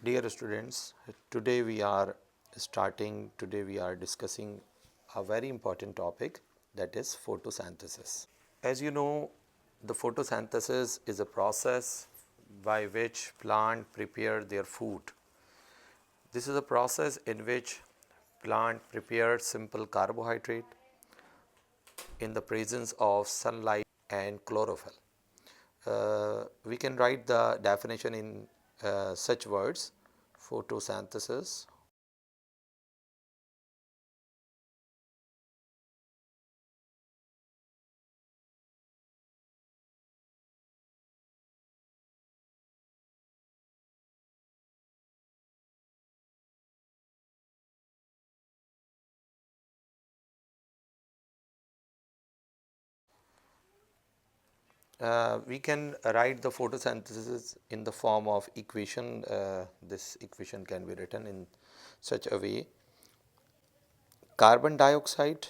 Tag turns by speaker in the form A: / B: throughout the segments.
A: Dear students, today we are discussing a very important topic, that is photosynthesis. As you know, the photosynthesis is a process by which plant prepare their food. This is a process in which plant prepare simple carbohydrate in the presence of sunlight and chlorophyll. We can write the definition in such words: photosynthesis we can write the photosynthesis in the form of equation. This equation can be written in such a way: carbon dioxide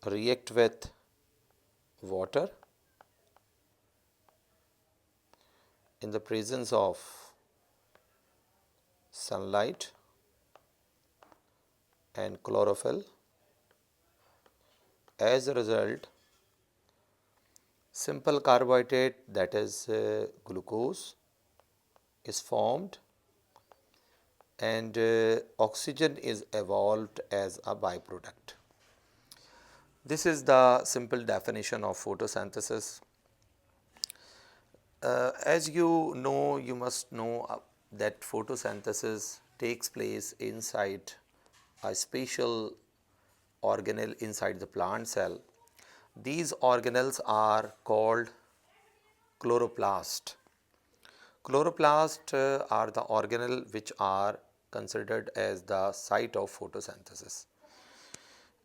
A: react with water in the presence of sunlight and chlorophyll. As a result, simple carbohydrate, that is glucose, is formed, and oxygen is evolved as a byproduct. This is the simple definition of photosynthesis. As you must know that photosynthesis takes place inside a special organelle inside the plant cell. These organelles are called chloroplast. Chloroplast are the organelle which are considered as the site of photosynthesis.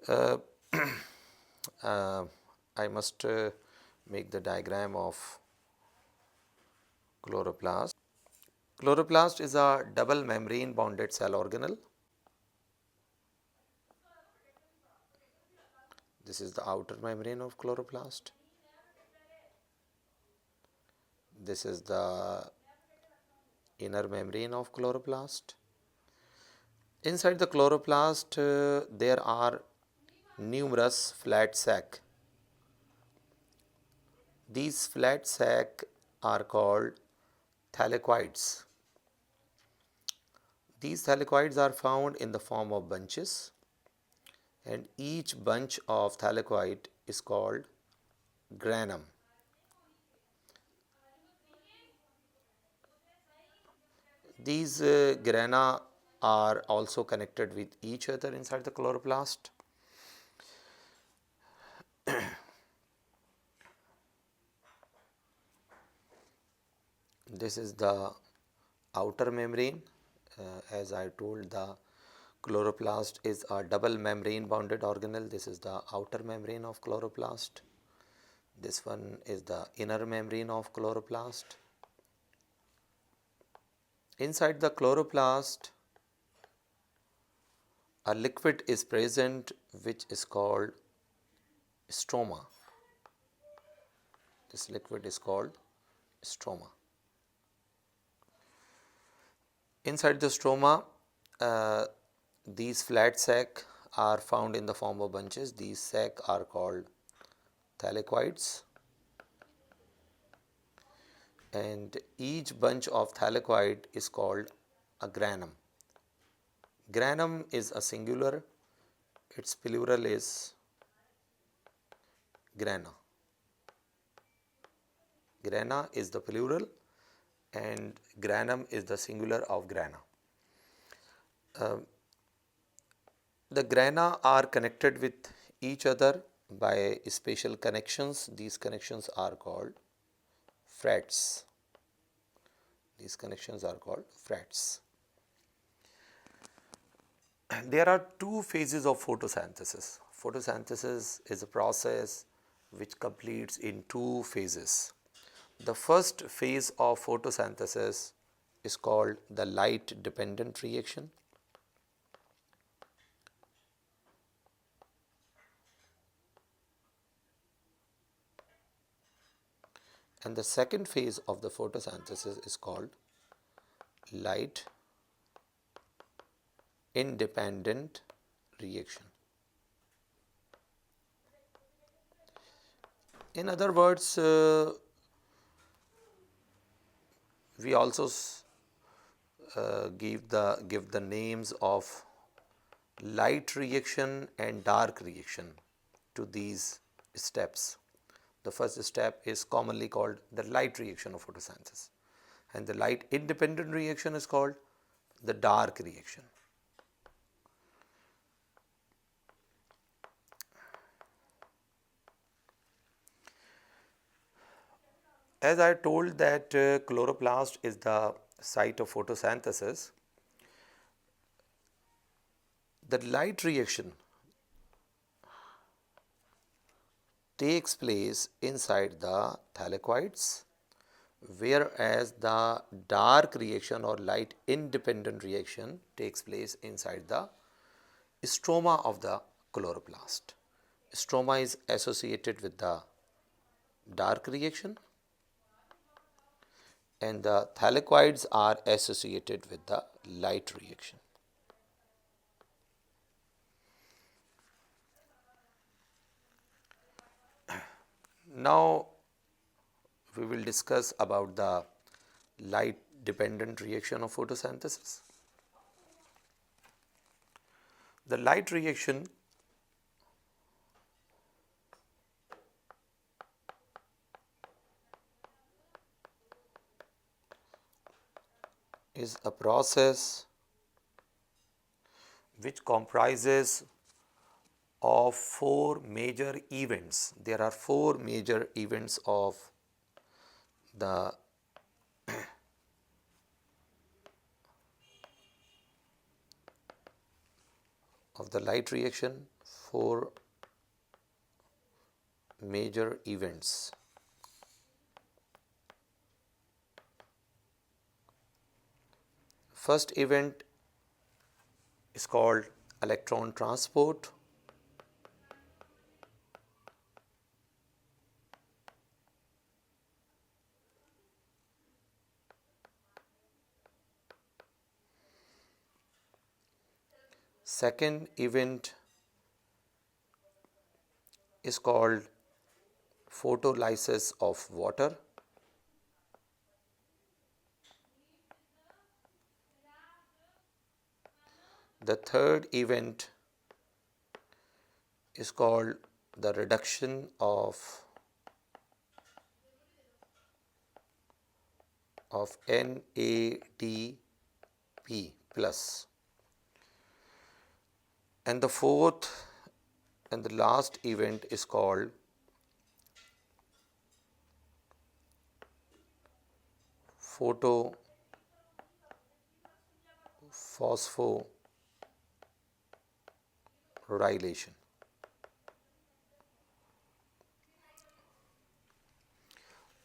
A: Uh, I must make the diagram of chloroplast. Chloroplast is a double membrane bonded cell organelle. This is the outer membrane of chloroplast. This is the inner membrane of chloroplast. Inside the chloroplast, there are numerous flat sac. These flat sac are called thylakoids. These thylakoids are found in the form of bunches, and each bunch of thylakoid is called granum. These grana are also connected with each other inside the chloroplast. This is the outer membrane. As I told, the chloroplast is a double membrane bounded organelle. This is the outer membrane of chloroplast. This one is the inner membrane of chloroplast. Inside the chloroplast, a liquid is present which is called stroma. This liquid is called stroma. Inside the stroma, these flat sac are found in the form of bunches. These sac are called thylakoids, and each bunch of thylakoid is called a granum. Granum is a singular, its plural is grana. Grana is the plural and granum is the singular of grana. The grana are connected with each other by special connections. These connections are called frets. These connections are called frets. There are two phases of photosynthesis. Photosynthesis is a process which completes in two phases. The first phase of photosynthesis is called the light dependent reaction. And the second phase of the photosynthesis is called light independent reaction. In other words, we also give the names of light reaction and dark reaction to these steps. The first step is commonly called the light reaction of photosynthesis, and the light independent reaction is called the dark reaction. As I told that chloroplast is the site of photosynthesis, the light reaction takes place inside the thylakoids, whereas the dark reaction or light independent reaction takes place inside the stroma of the chloroplast. Stroma is associated with the dark reaction and the thylakoids are associated with the light reaction. Now we will discuss about the light dependent reaction of photosynthesis. The light reaction is a process which comprises of four major events. There are four major events of the light reaction, four major events. First event is called electron transport. Second event is called photolysis of water. The third event is called the reduction of NADP plus. And the fourth and the last event is called photophosphorylation.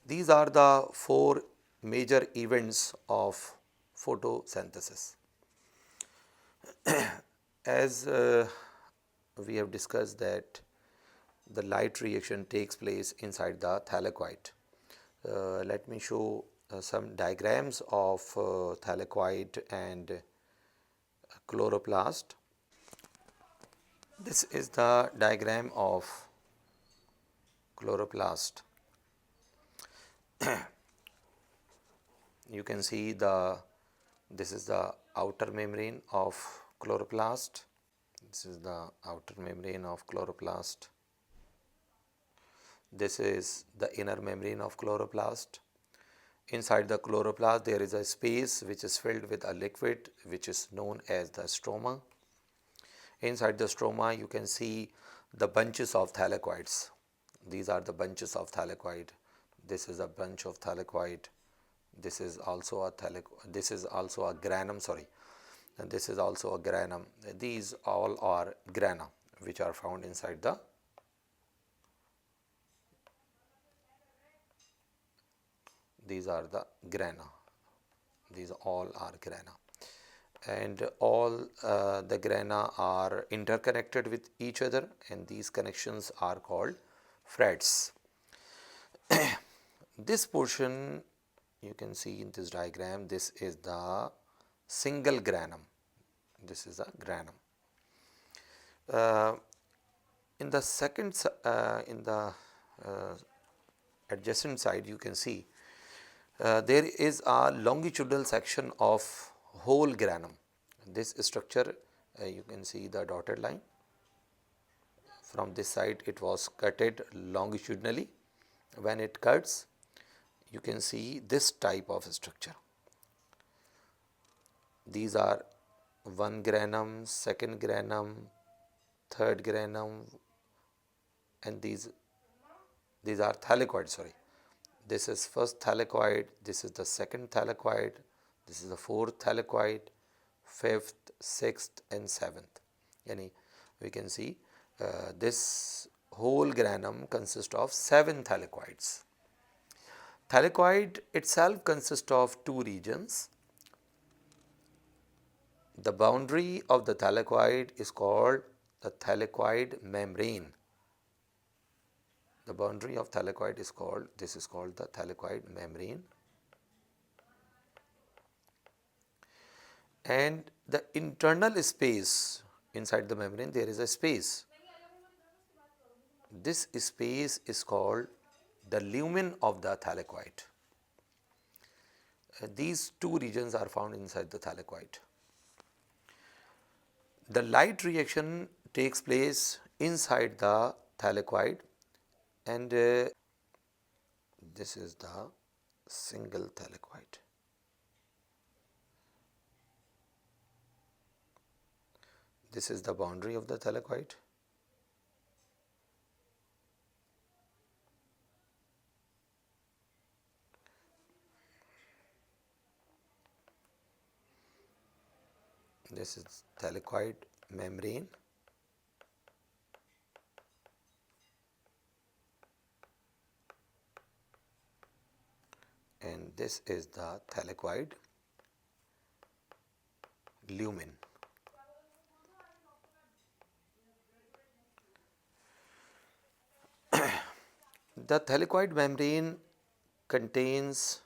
A: These are the four major events of photosynthesis. As we have discussed that the light reaction takes place inside the thylakoid. Let me show some diagrams of thylakoid and chloroplast. This is the diagram of chloroplast. You can see this is the outer membrane of chloroplast. This is the outer membrane of chloroplast. This is the inner membrane of chloroplast. Inside the chloroplast there is a space which is filled with a liquid which is known as the stroma. Inside the stroma you can see the bunches of thylakoids. These are the bunches of thylakoid. This is a bunch of thylakoid. This is also a granum, and this is also a granum. These all are grana which are found inside the these are the grana. These all are grana, and all the grana are interconnected with each other, and these connections are called frets. This portion you can see in this diagram, this is the single granum. This is a granum. In the in the adjacent side, you can see there is a longitudinal section of whole granum. This structure, you can see the dotted line. From this side, it was cutted longitudinally. When it cuts, you can see this type of structure. These are one granum, second granum, third granum, and these are thylakoid. Sorry, this is first thylakoid, this is the second thylakoid, this is the fourth thylakoid, fifth, sixth, and seventh. Yani we can see this whole granum consists of 7 thylakoids. Thylakoid itself consists of 2 regions. The boundary of the thylakoid is called the thylakoid membrane. The boundary of thylakoid is called, this is called the thylakoid membrane. And the internal space inside the membrane, there is a space. This space is called the lumen of the thylakoid. These 2 regions are found inside the thylakoid. The light reaction takes place inside the thylakoid, and this is the single thylakoid. This is the boundary of the thylakoid. This is thylakoid membrane. And this is the thylakoid lumen. The thylakoid membrane contains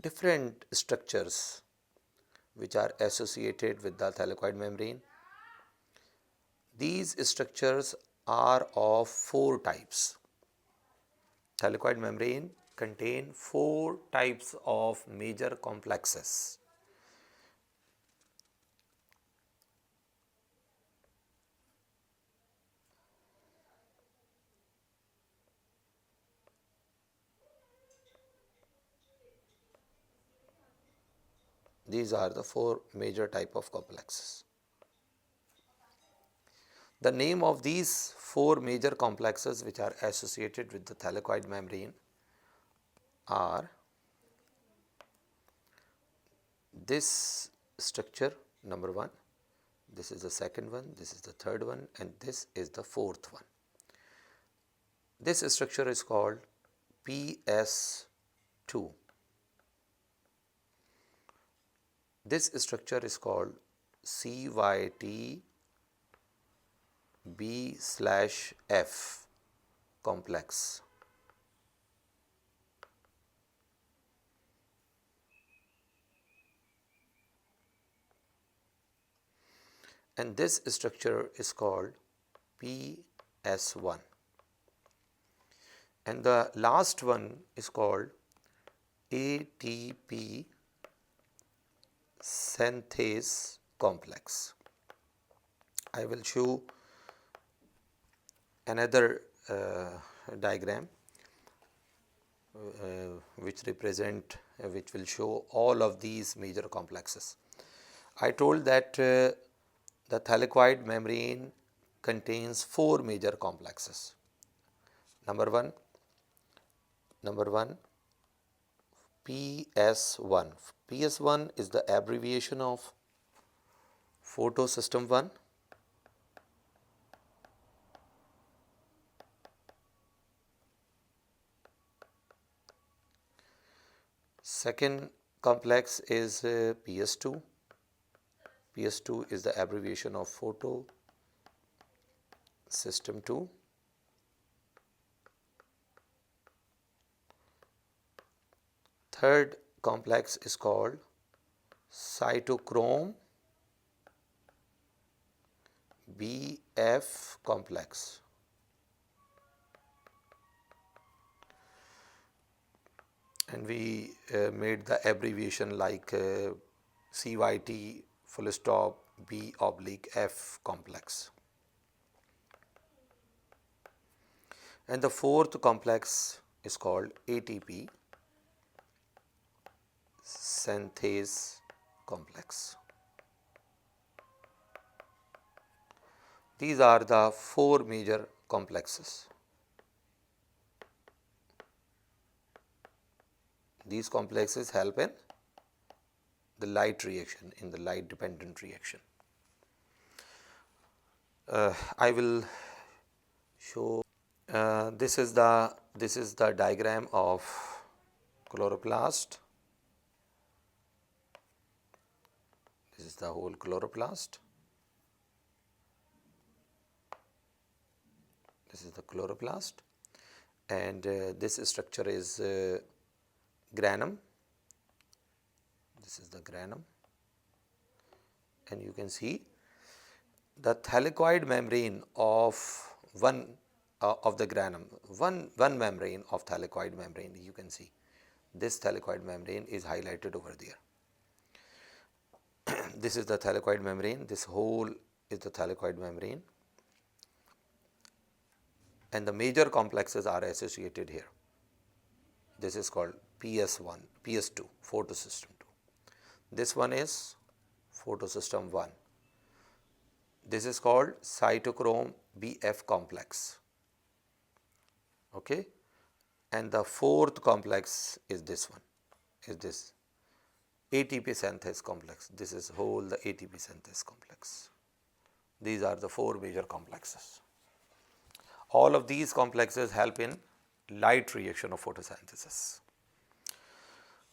A: different structures which are associated with the thylakoid membrane. These structures are of 4 types. Thylakoid membrane contain 4 types of major complexes. These are the 4 major type of complexes. The name of these 4 major complexes which are associated with the thylakoid membrane are this structure, number 1, this is the second one, this is the third one, and this is the fourth one. This structure is called PS2. This structure is called CYT-B/F complex. And this structure is called PS1. And the last one is called ATP synthase complex. I will show another diagram which will show all of these major complexes. I told that the thylakoid membrane contains 4 major complexes. Number one, PS1. PS1 is the abbreviation of photosystem 1. Second complex is PS2. PS2 is the abbreviation of photo system 2. third complex is called cytochrome BF complex. And we made the abbreviation like CYT full stop B oblique F complex. And the fourth complex is called ATP synthase complex. These are the four major complexes. These complexes help in the light reaction, in the light dependent reaction. I will show this is the diagram of chloroplast. This is the whole chloroplast. This is the chloroplast, and this structure is granum. This is the granum, and you can see the thylakoid membrane of one of the granum, one membrane of thylakoid membrane. You can see this thylakoid membrane is highlighted over there. This is the thylakoid membrane. This whole is the thylakoid membrane, and the major complexes are associated here. This is called PS1, PS2, photosystem 2. This one is photosystem 1. This is called cytochrome BF complex. Okay, and the fourth complex is this one, is this ATP synthase complex. This is whole the ATP synthase complex. These are the four major complexes. All of these complexes help in light reaction of photosynthesis.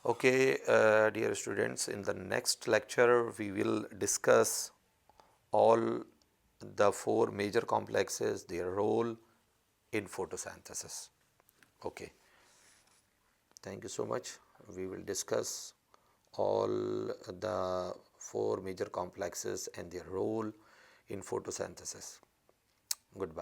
A: Okay, dear students, in the next lecture we will discuss all the four major complexes, their role in photosynthesis. Okay, thank you so much. We will discuss all the four major complexes and their role in photosynthesis. Goodbye.